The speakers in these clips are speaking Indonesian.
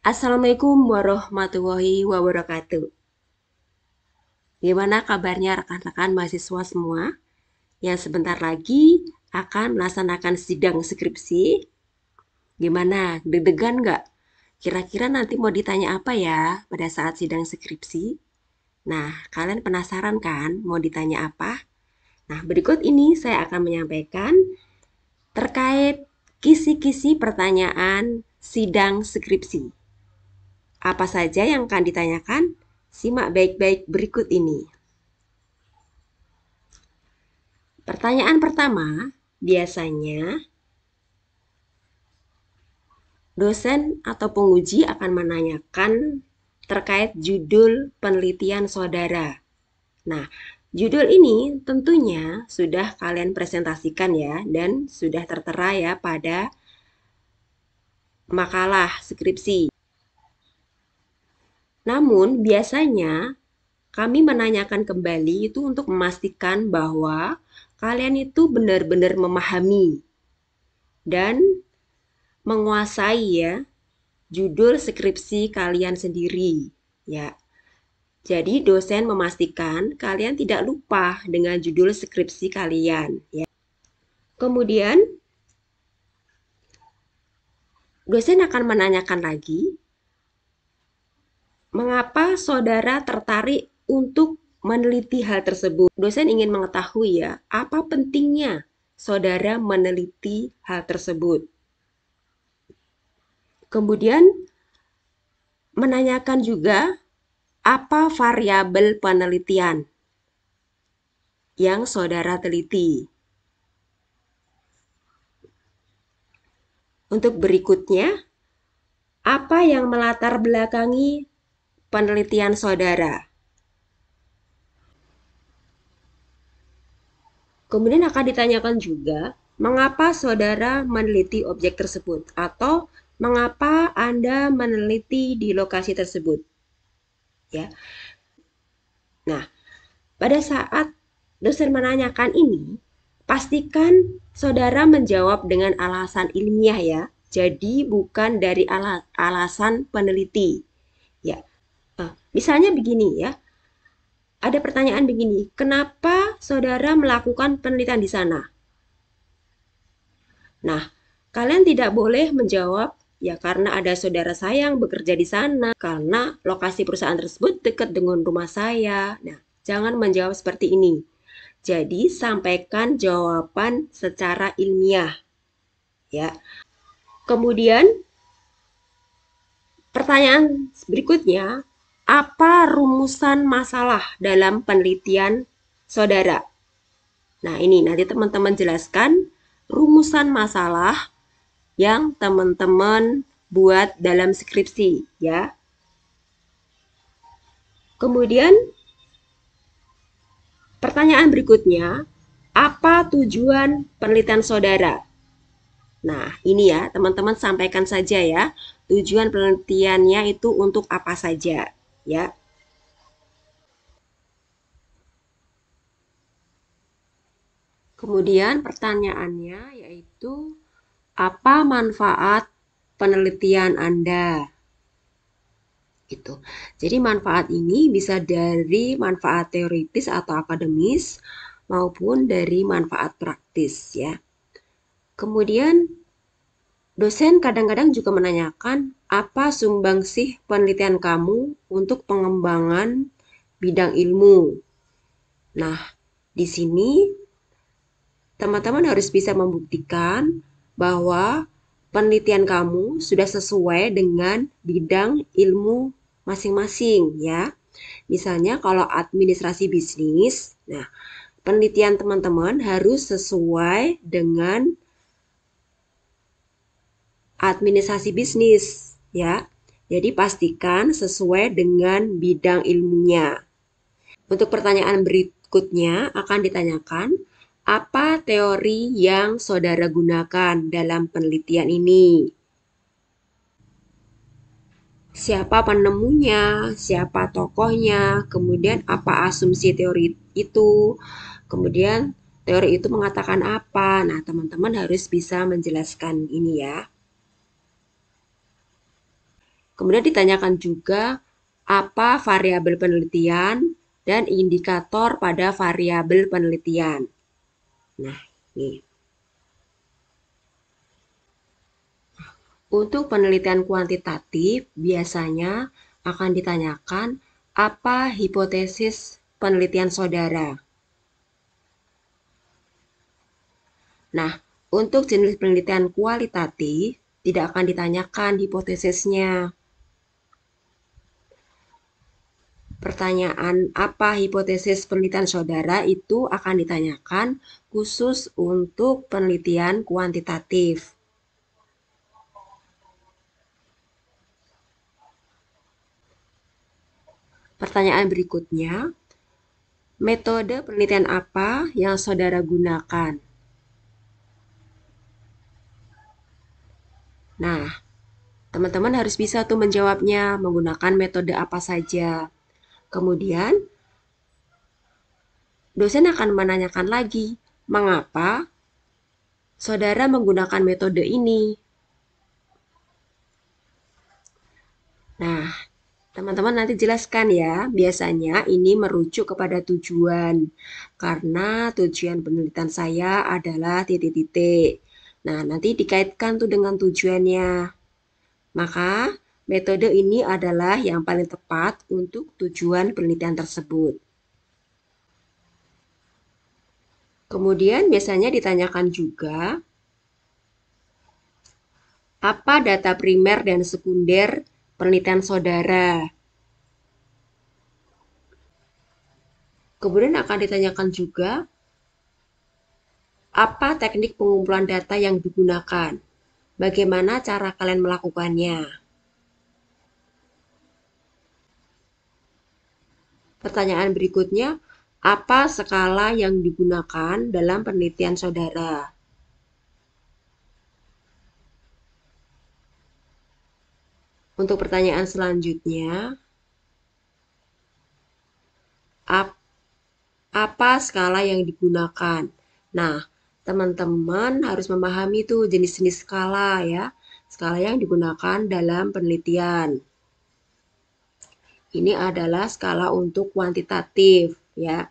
Assalamualaikum warahmatullahi wabarakatuh. Gimana kabarnya rekan-rekan mahasiswa semua yang sebentar lagi akan melaksanakan sidang skripsi? Gimana? Deg-degan nggak? Kira-kira nanti mau ditanya apa ya pada saat sidang skripsi? Nah, kalian penasaran kan mau ditanya apa? Nah, berikut ini saya akan menyampaikan terkait kisi-kisi pertanyaan sidang skripsi. Apa saja yang akan ditanyakan? Simak baik-baik berikut ini. Pertanyaan pertama, biasanya dosen atau penguji akan menanyakan terkait judul penelitian saudara. Nah, judul ini tentunya sudah kalian presentasikan ya, dan sudah tertera ya pada makalah skripsi. Namun, biasanya kami menanyakan kembali itu untuk memastikan bahwa kalian itu benar-benar memahami dan menguasai ya judul skripsi kalian sendiri ya. Jadi dosen memastikan kalian tidak lupa dengan judul skripsi kalian ya. Kemudian dosen akan menanyakan lagi, mengapa saudara tertarik untuk meneliti hal tersebut? Dosen ingin mengetahui ya, apa pentingnya saudara meneliti hal tersebut. Kemudian menanyakan juga apa variabel penelitian yang saudara teliti. Untuk berikutnya, apa yang melatar belakangi penelitian saudara? Kemudian akan ditanyakan juga, mengapa saudara meneliti objek tersebut? Atau mengapa Anda meneliti di lokasi tersebut? Ya. Nah, pada saat dosen menanyakan ini, pastikan saudara menjawab dengan alasan ilmiah ya. Jadi bukan dari alasan peneliti. Ya. Misalnya begini ya. Ada pertanyaan begini, kenapa saudara melakukan penelitian di sana? Nah, kalian tidak boleh menjawab ya karena ada saudara saya yang bekerja di sana, karena lokasi perusahaan tersebut dekat dengan rumah saya. Nah, jangan menjawab seperti ini. Jadi, sampaikan jawaban secara ilmiah. Ya. Kemudian, pertanyaan berikutnya, apa rumusan masalah dalam penelitian saudara? Nah, ini nanti teman-teman jelaskan rumusan masalah yang teman-teman buat dalam skripsi ya. Kemudian pertanyaan berikutnya, apa tujuan penelitian saudara? Nah, ini ya, teman-teman sampaikan saja ya. Tujuan penelitiannya itu untuk apa saja, ya. Kemudian pertanyaannya yaitu apa manfaat penelitian Anda? Gitu. Jadi manfaat ini bisa dari manfaat teoritis atau akademis maupun dari manfaat praktis ya. Kemudian dosen kadang-kadang juga menanyakan apa sumbangsih penelitian kamu untuk pengembangan bidang ilmu. Nah, di sini teman-teman harus bisa membuktikan bahwa penelitian kamu sudah sesuai dengan bidang ilmu masing-masing ya. Misalnya kalau administrasi bisnis, nah penelitian teman-teman harus sesuai dengan administrasi bisnis ya. Jadi pastikan sesuai dengan bidang ilmunya. Untuk pertanyaan berikutnya akan ditanyakan, apa teori yang saudara gunakan dalam penelitian ini? Siapa penemunya, siapa tokohnya, kemudian apa asumsi teori itu, kemudian teori itu mengatakan apa. Nah, teman-teman harus bisa menjelaskan ini ya. Kemudian ditanyakan juga apa variabel penelitian dan indikator pada variabel penelitian. Nah, ini. Untuk penelitian kuantitatif, biasanya akan ditanyakan apa hipotesis penelitian saudara. Nah, untuk jenis penelitian kualitatif, tidak akan ditanyakan hipotesisnya. Pertanyaan apa hipotesis penelitian saudara itu akan ditanyakan khusus untuk penelitian kuantitatif. Pertanyaan berikutnya, metode penelitian apa yang saudara gunakan? Nah, teman-teman harus bisa tuh menjawabnya menggunakan metode apa saja. Kemudian, dosen akan menanyakan lagi, mengapa saudara menggunakan metode ini? Nah, teman-teman nanti jelaskan ya, biasanya ini merujuk kepada tujuan. Karena tujuan penelitian saya adalah titik-titik. Nah, nanti dikaitkan tuh dengan tujuannya. Maka, metode ini adalah yang paling tepat untuk tujuan penelitian tersebut. Kemudian biasanya ditanyakan juga, apa data primer dan sekunder penelitian saudara? Kemudian akan ditanyakan juga, apa teknik pengumpulan data yang digunakan? Bagaimana cara kalian melakukannya? Pertanyaan berikutnya, apa skala yang digunakan dalam penelitian saudara? Untuk pertanyaan selanjutnya, apa skala yang digunakan? Nah, teman-teman harus memahami tuh jenis-jenis skala ya. Skala yang digunakan dalam penelitian. Ini adalah skala untuk kuantitatif ya.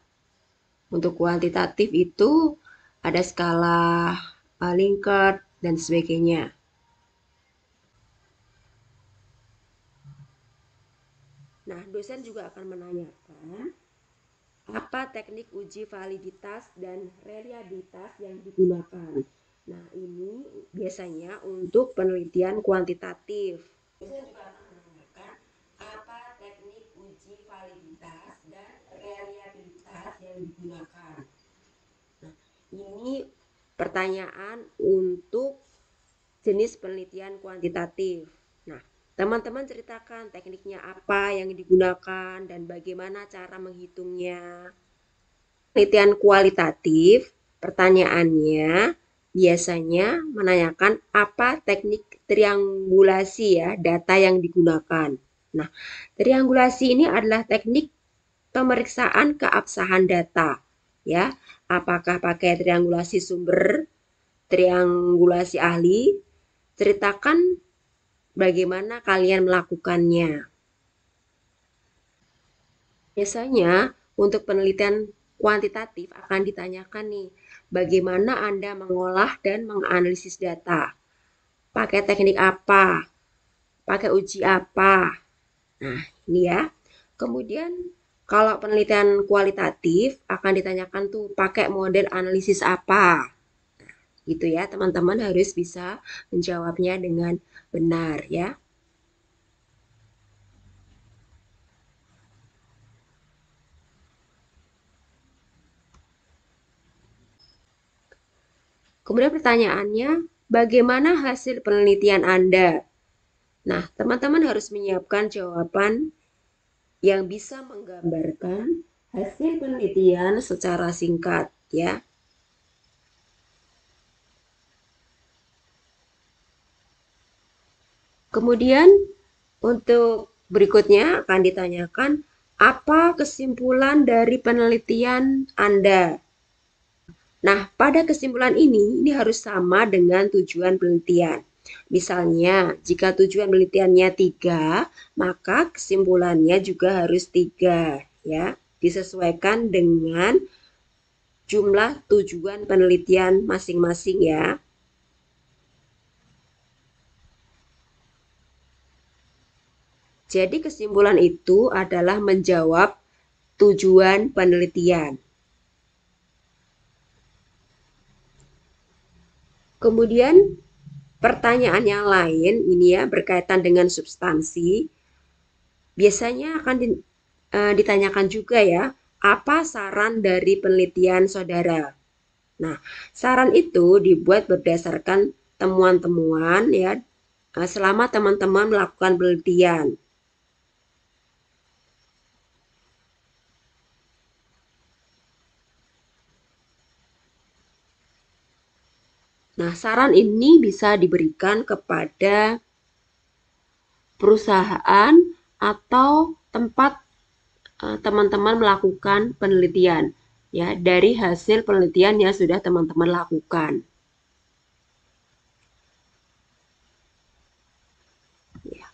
Untuk kuantitatif itu ada skala Likert dan sebagainya. Nah, dosen juga akan menanyakan apa teknik uji validitas dan reliabilitas yang digunakan. Nah, ini biasanya untuk penelitian kuantitatif. Dosen juga akan menanyakan apa teknik uji validitas dan reliabilitas yang digunakan. Nah, ini pertanyaan untuk jenis penelitian kuantitatif. Nah, teman-teman ceritakan tekniknya apa yang digunakan dan bagaimana cara menghitungnya. Penelitian kualitatif, pertanyaannya biasanya menanyakan apa teknik triangulasi ya, data yang digunakan. Nah, triangulasi ini adalah teknik pemeriksaan keabsahan data ya. Apakah pakai triangulasi sumber, triangulasi ahli? Ceritakan bagaimana kalian melakukannya. Biasanya untuk penelitian kuantitatif akan ditanyakan nih, bagaimana Anda mengolah dan menganalisis data? Pakai teknik apa? Pakai uji apa? Nah, ini ya. Kemudian kalau penelitian kualitatif akan ditanyakan tuh pakai model analisis apa? Gitu ya, teman-teman harus bisa menjawabnya dengan benar ya. Kemudian pertanyaannya, bagaimana hasil penelitian Anda? Nah, teman-teman harus menyiapkan jawaban yang bisa menggambarkan hasil penelitian secara singkat ya. Kemudian untuk berikutnya akan ditanyakan apa kesimpulan dari penelitian Anda? Nah, pada kesimpulan ini harus sama dengan tujuan penelitian. Misalnya, jika tujuan penelitiannya 3, maka kesimpulannya juga harus 3, ya. Disesuaikan dengan jumlah tujuan penelitian masing-masing ya. Jadi kesimpulan itu adalah menjawab tujuan penelitian. Kemudian pertanyaan yang lain ini ya berkaitan dengan substansi. Biasanya akan ditanyakan juga ya, apa saran dari penelitian saudara? Nah, saran itu dibuat berdasarkan temuan-temuan ya selama teman-teman melakukan penelitian. Nah, saran ini bisa diberikan kepada perusahaan atau tempat teman-teman melakukan penelitian ya dari hasil penelitian yang sudah teman-teman lakukan. Ya.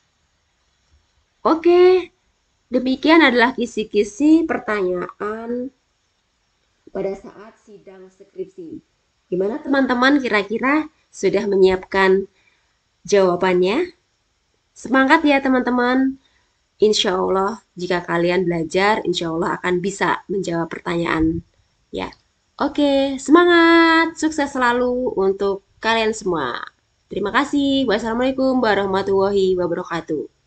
Oke, demikian adalah kisi-kisi pertanyaan pada saat sidang skripsi. Gimana teman-teman kira-kira sudah menyiapkan jawabannya? Semangat ya teman-teman. Insya Allah jika kalian belajar, insya Allah akan bisa menjawab pertanyaan. Ya, oke, semangat, sukses selalu untuk kalian semua. Terima kasih. Wassalamualaikum warahmatullahi wabarakatuh.